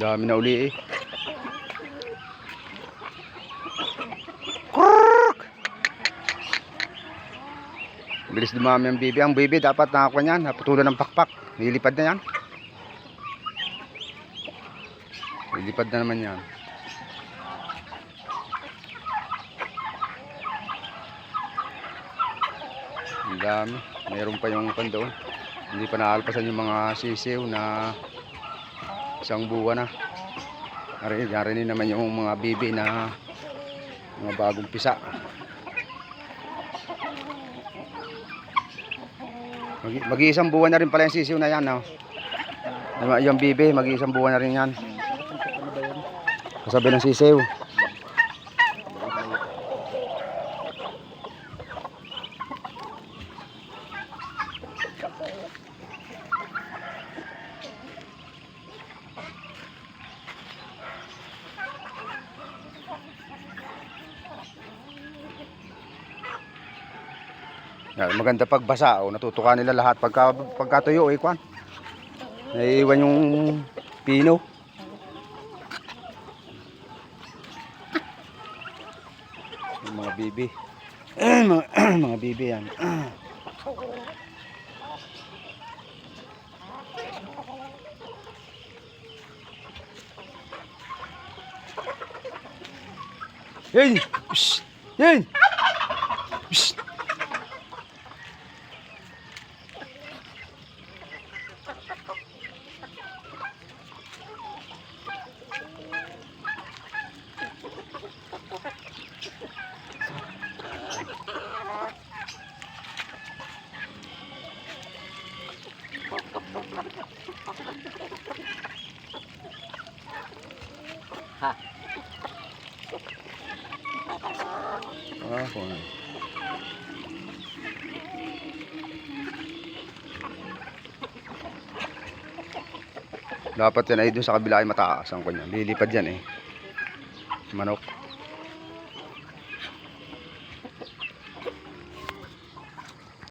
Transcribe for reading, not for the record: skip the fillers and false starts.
Dami na uli eh. Bilis dumami ang bibi. Ang bibi dapat nakakuha niyan. Naputulan ng pakpak. Lilipad na yan. Lilipad na naman yan. Ang dami. Mayroon pa yung pandoon. Hindi pa naalpasan yung mga sisiw na isang buwan na. Narinig naman yung mga bibi na mga bagong pisa. Mag-iisang buwan na rin pala yung sisiw na yan, no? Yung bibi, mag-iisang buwan na rin yan. Kasabi ng sisiw. Maganda pagbasa, natutuka nila lahat pagkatuyo eh, kwan. Naiiwan yung pino. Yung mga bibi. Mga bibi yan. Hey! Psst! Hey! Psst! Ha. Dapat yan ay doon sa kabila ay mataas ang kanya. Lilipad yan eh. Manok.